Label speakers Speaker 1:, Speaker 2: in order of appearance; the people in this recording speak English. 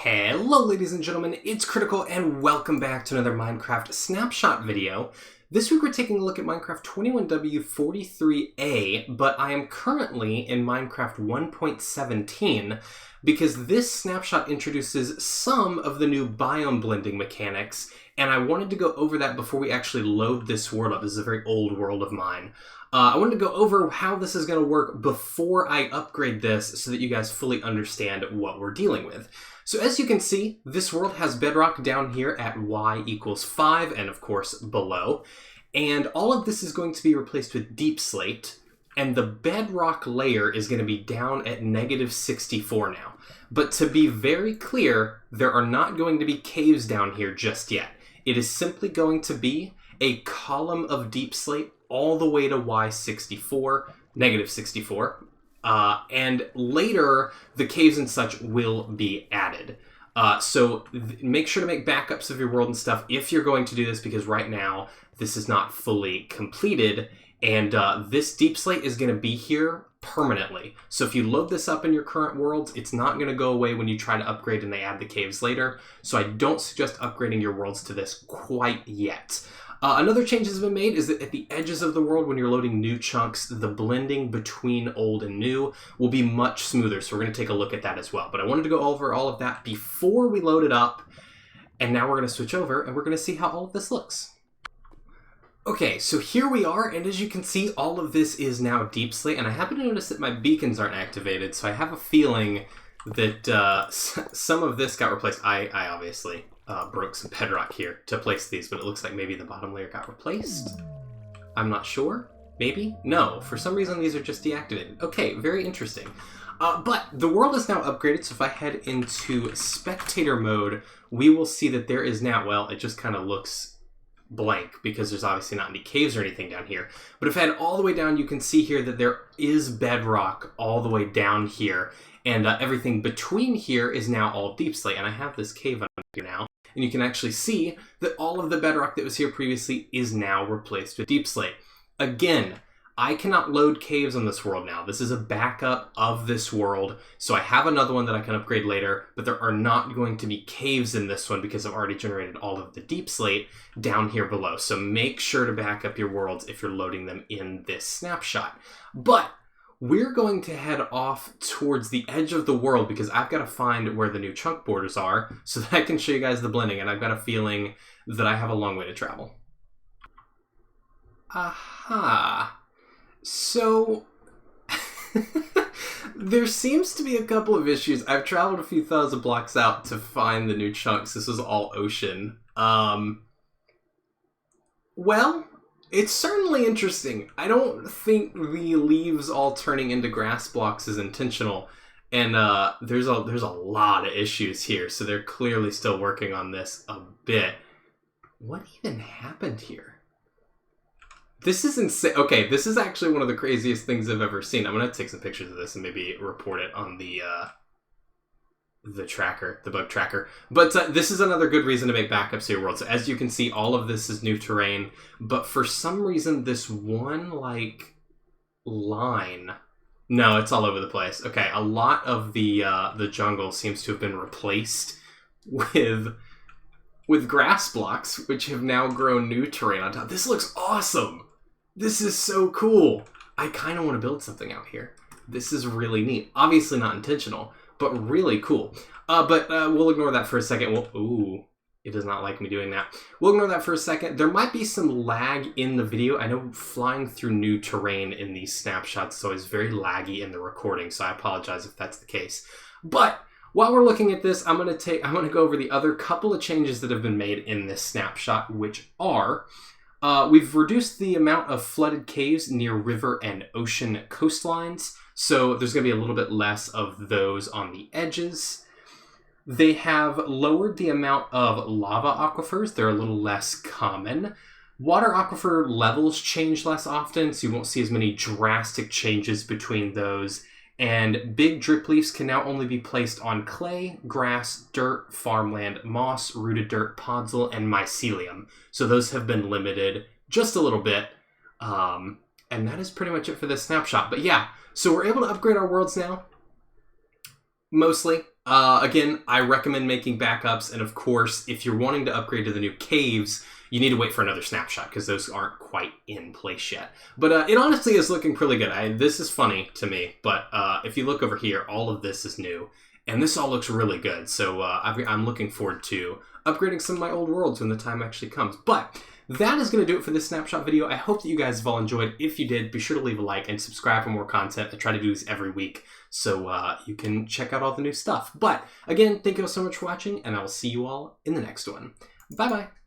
Speaker 1: Hello ladies and gentlemen, it's Critical and welcome back to another Minecraft Snapshot video. This week we're taking a look at Minecraft 21W43A, but I am currently in Minecraft 1.17 because this snapshot introduces some of the new biome blending mechanics, and I wanted to go over that before we actually load this world up. This is a very old world of mine. I wanted to go over how this is going to work before I upgrade this so that you guys fully understand what we're dealing with. So as you can see, this world has bedrock down here at y equals 5 and of course below. And all of this is going to be replaced with deep slate. And the bedrock layer is going to be down at -64 now. But to be very clear, there are not going to be caves down here just yet. It is simply going to be a column of deep slate all the way to y64, -64. And later, the caves and such will be added. So make sure to make backups of your world and stuff if you're going to do this, because right now, this is not fully completed. And this deep slate is going to be here permanently. So if you load this up in your current worlds, it's not going to go away when you try to upgrade and they add the caves later. So I don't suggest upgrading your worlds to this quite yet. Another change that's been made is that at the edges of the world, when you're loading new chunks, the blending between old and new will be much smoother. So we're going to take a look at that as well. But I wanted to go over all of that before we load it up. And now we're going to switch over and we're going to see how all of this looks. Okay, so here we are, and as you can see, all of this is now deep slate, and I happen to notice that my beacons aren't activated, so I have a feeling that some of this got replaced. I obviously broke some bedrock here to place these, but it looks like maybe the bottom layer got replaced. I'm not sure. Maybe? No, for some reason these are just deactivated. Okay, very interesting. But the world is now upgraded, so if I head into spectator mode, we will see that there is now, well, it just kind of looks blank because there's obviously not any caves or anything down here. But if I head all the way down, you can see here that there is bedrock all the way down here, and everything between here is now all deep slate. And I have this cave under here now, and you can actually see that all of the bedrock that was here previously is now replaced with deep slate. Again, I cannot load caves on this world now. This is a backup of this world, so I have another one that I can upgrade later, but there are not going to be caves in this one because I've already generated all of the deep slate down here below. So make sure to back up your worlds if you're loading them in this snapshot. But we're going to head off towards the edge of the world because I've got to find where the new chunk borders are so that I can show you guys the blending, and I've got a feeling that I have a long way to travel. Aha. So, there seems to be a couple of issues. I've traveled a few thousand blocks out to find the new chunks. This is all ocean. Well, it's certainly interesting. I don't think the leaves all turning into grass blocks is intentional. And there's a lot of issues here, so they're clearly still working on this a bit. What even happened here? This is insane. Okay, this is actually one of the craziest things I've ever seen. I'm going to take some pictures of this and maybe report it on the tracker, the bug tracker. But this is another good reason to make backups to your world. So as you can see, all of this is new terrain. But for some reason, this one, line... No, it's all over the place. Okay, a lot of the jungle seems to have been replaced with grass blocks, which have now grown new terrain on top. This looks awesome! This is so cool! I kind of want to build something out here. This is really neat. Obviously not intentional, but really cool. But we'll ignore that for a second. Ooh, it does not like me doing that. We'll ignore that for a second. There might be some lag in the video. I know flying through new terrain in these snapshots is always very laggy in the recording, so I apologize if that's the case. But while we're looking at this, I'm going to go over the other couple of changes that have been made in this snapshot, which are, we've reduced the amount of flooded caves near river and ocean coastlines, so there's going to be a little bit less of those on the edges. They have lowered the amount of lava aquifers. They're a little less common. Water aquifer levels change less often, so you won't see as many drastic changes between those. And big drip leaves can now only be placed on clay, grass, dirt, farmland, moss, rooted dirt, podzol, and mycelium. So those have been limited just a little bit. And that is pretty much it for this snapshot. But yeah, so we're able to upgrade our worlds now. Mostly. Again, I recommend making backups, and of course, if you're wanting to upgrade to the new caves, you need to wait for another snapshot, because those aren't quite in place yet. But it honestly is looking pretty good. This is funny to me, but if you look over here, all of this is new, and this all looks really good, so I'm looking forward to upgrading some of my old worlds when the time actually comes. But that is going to do it for this snapshot video. I hope that you guys have all enjoyed. If you did, be sure to leave a like and subscribe for more content. I try to do these every week, so you can check out all the new stuff. But again, thank you all so much for watching, and I will see you all in the next one. Bye-bye.